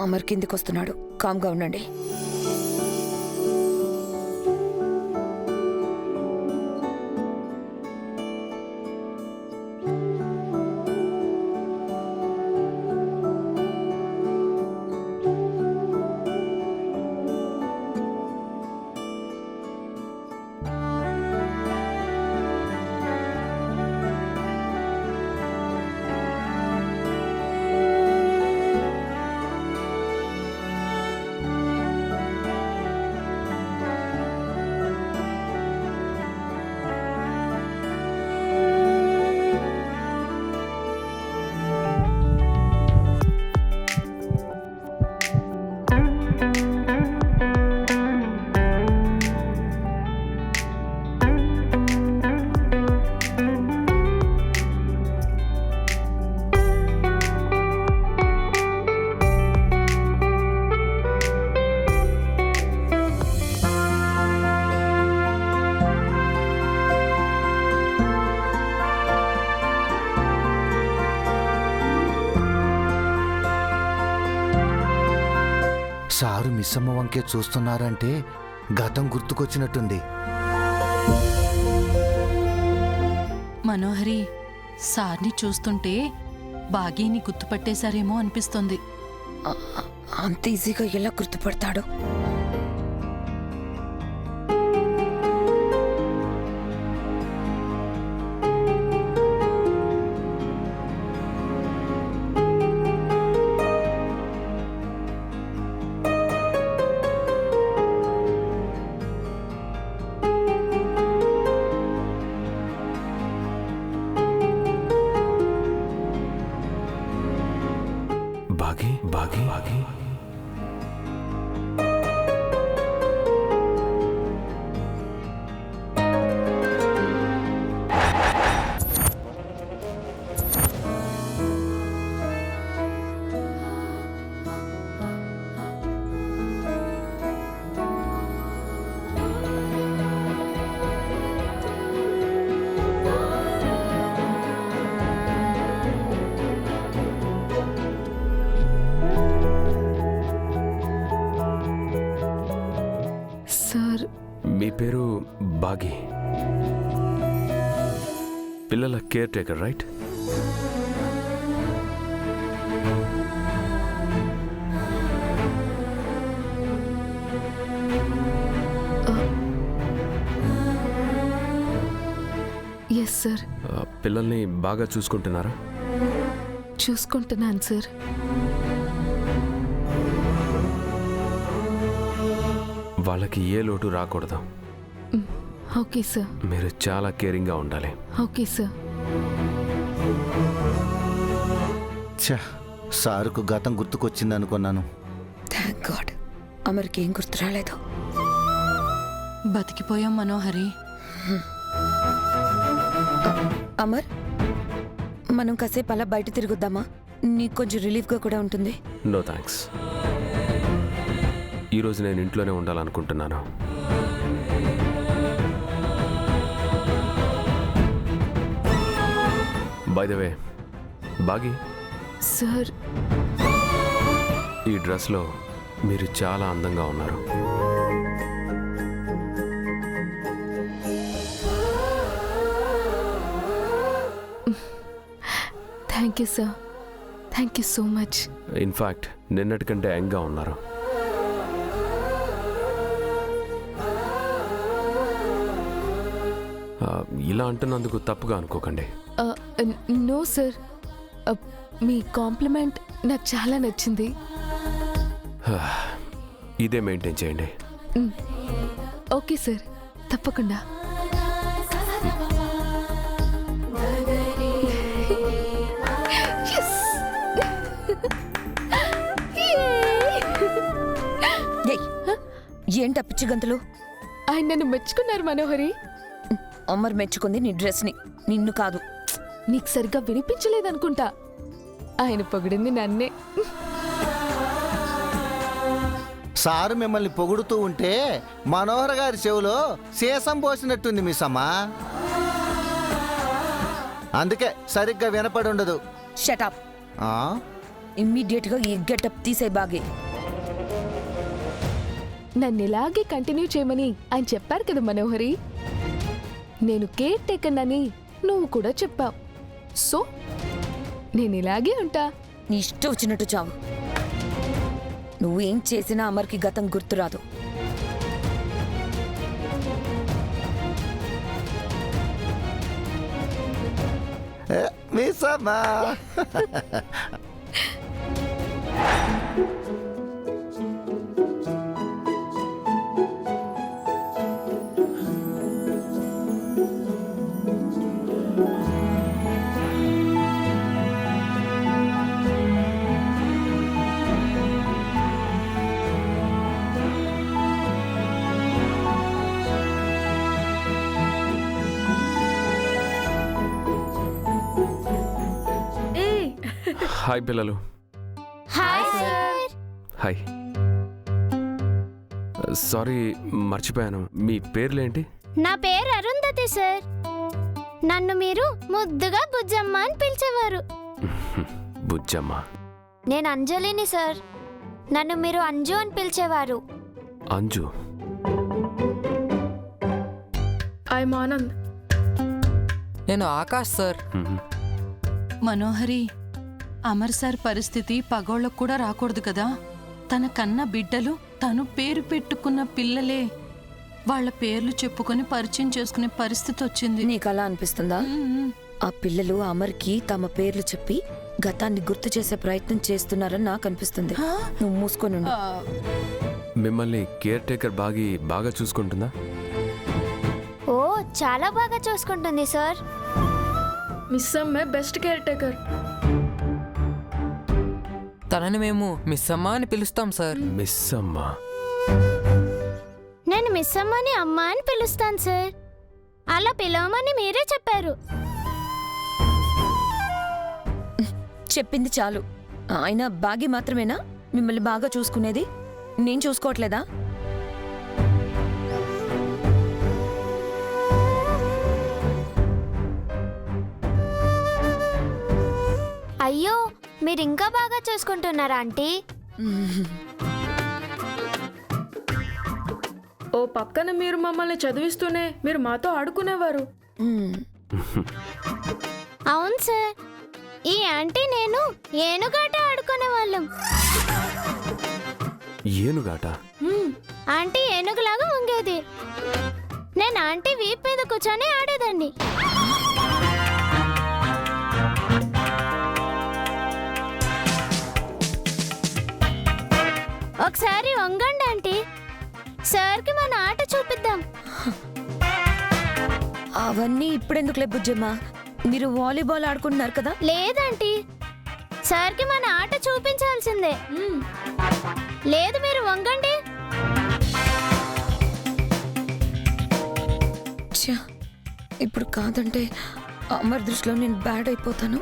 అమర్ కిందికి వస్తున్నాడు, కామ్గా ఉండండి. సారు మిస్సమ్మ వంకే చూస్తున్నారంటే గతం గుర్తుకొచ్చినట్టుంది. మనోహరి, సార్ని చూస్తుంటే బాగీని గుర్తుపట్టేశారేమో అనిపిస్తుంది. అంత ఈజీగా ఎలా గుర్తుపడతాడు? బాగి బాగి బాగి సార్, మీ పేరు బాగి, పిల్లల caretaker right? Yes sir. పిల్లల్ని బాగా చూసుకుంటున్నారా? చూసుకుంటున్నాను సార్. వాళ్ళకి ఏ లోటు రాకూడదు. Okay sir. మీరు చాలా కేరింగ్గా ఉండాలి. Okay sir. ఛ, సారుకు గతం గుర్తుకొచ్చింది అనుకున్నాను. థ్యాంక్ గాడ్, అమర్కి ఏం గుర్తు రాలేదు. బతికిపోయాం మనోహరి. అమర్, మనం కాసేపు అలా బయట తిరుగుద్దామా? నీకు కొంచెం రిలీఫ్గా కూడా ఉంటుంది. నో థ్యాంక్స్, ఈరోజు నేను ఇంట్లోనే ఉండాలనుకుంటున్నాను. బై ద వే బాగి సార్, ఈ డ్రెస్లో మీరు చాలా అందంగా ఉన్నారు. Thank you sir. Thank you so much. In fact నిన్నటికంటే యంగ్గా ఉన్నారు. ఇలా అంటున్నందుకు తప్పుగా అనుకోకండి. నో సార్, మీ కాంప్లిమెంట్ నాకు చాలా నచ్చింది. ఇదే మెయింటైన్ చేయండి. ఓకే సార్, తప్పకుండా. ఏంటా పిచ్చి గంతులు? ఆయన నన్ను మెచ్చుకున్నారు మనోహరి. అమర్ మెచ్చుకుంది నీ డ్రెస్ని, నిన్ను కాదు. నీకు సరిగ్గా వినిపించలేదనుకుంటా. ఆయన పొగిడింది నన్నే. సారు మిమ్మల్ని పొగుడుతూ ఉంటే మనోహర్ గారి చెవులో సీసం పోసినట్టుంది మిస్ అమ్మా. అందుకే సరిగ్గా వినపడి ఉండదు. షటప్. ఇమ్మీడియట్ గా ఈ గెటప్ తీసే బాగే. నన్ను ఇలాగే కంటిన్యూ చేయమని ఆయన చెప్పారు కదా మనోహరి. నేను కేర్ టేకన్ అని నువ్వు కూడా చెప్పావు. సో నేను ఇలాగే ఉంటా. నీ ఇష్టం వచ్చినట్టు చావు. నువ్వేం చేసినా అమర్కి గతం గుర్తురాదు. మిస్ అమ్మా. హాయ్ పిల్లలు. హాయ్. సారీ మర్చిపోయాను, మీ పేర్లేంటి? నా పేరు అరుంధతి సార్. నన్ను మీరు ముద్దుగా బుజ్జమ్మ అని పిలిచేవారు. బుజ్జమ్మ. నేను అంజలిని సార్. నన్ను మీరు అంజు అని పిలిచేవారు. అంజు. ఐఎమ్ ఆనంద్. నేను ఆకాష్ సార్. మనోహరి, అమర్ సార్ పరిస్థితి పగోళ్ళకు కూడా రాకూడదు కదా. తన కన్న బిడ్డలు తను పేరు పెట్టుకున్న పిల్లలే వాళ్ళ పేర్లు చెప్పుకొని పరిచయం చేసుకునే పరిస్థితి వచ్చింది. నీకు అలా అనిపిస్తుందా? ఆ పిల్లలు అమర్కి తమ పేర్లు చెప్పి గతాన్ని గుర్తు చేసే ప్రయత్నం చేస్తున్నారని నాకు అనిపిస్తుంది. నువ్వు మూసుకొని ఉండు. మిమ్మల్ని కేర్ టేకర్ బాగా చూసుకుంటుందా? ఓ చాలా బాగా చూసుకుంటుంది సార్. మిస్ అమ్మే బెస్ట్ కేర్ టేకర్. తనని మేము మిస్ అమ్మ అని పిలుస్తాం సార్. మిస్ అమ్మ. నేను మిస్ అమ్మని అమ్మ అని పిలుస్తాను సార్. అలా పిలవమని మీరే చెప్పారు. చెప్పింది చాలు. ఆయన బాగి మాత్రమేనా మిమ్మల్ని బాగా చూసుకునేది? నేను చూసుకోవట్లేదా? అయ్యో, మీరు ఇంకా బాగా చూసుకుంటున్నారా ఆంటీ? ఓ పక్కన మీరు మమ్మల్ని చదివిస్తూనే మీరు మాతో ఆడుకునేవారు. అవును సార్. ఈ ఆంటీ నేను ఏనుగాట ఆడుకునేవాళ్ళం. ఏనుగాట? ఆంటీ ఏనుగులాగా వంగేది. నేను ఆంటీ వీపు మీద కూర్చొని ఆడేదండి. ఒకసారి వంగండి ఆంటీ, సార్కి మన ఆట చూపిద్దాం. అవన్నీ ఇప్పుడెందుకులే బుజ్జమ్మ, మీరు వాలీబాల్ ఆడుకుంటున్నారు కదా. లేదంటీ, సార్కి మన ఆట చూపించాల్సిందే. లేదు, మీరు వంగండి. ఛ, ఇప్పుడు కాదంటే అమర్ దృష్టిలో నేను బ్యాడ్ అయిపోతాను.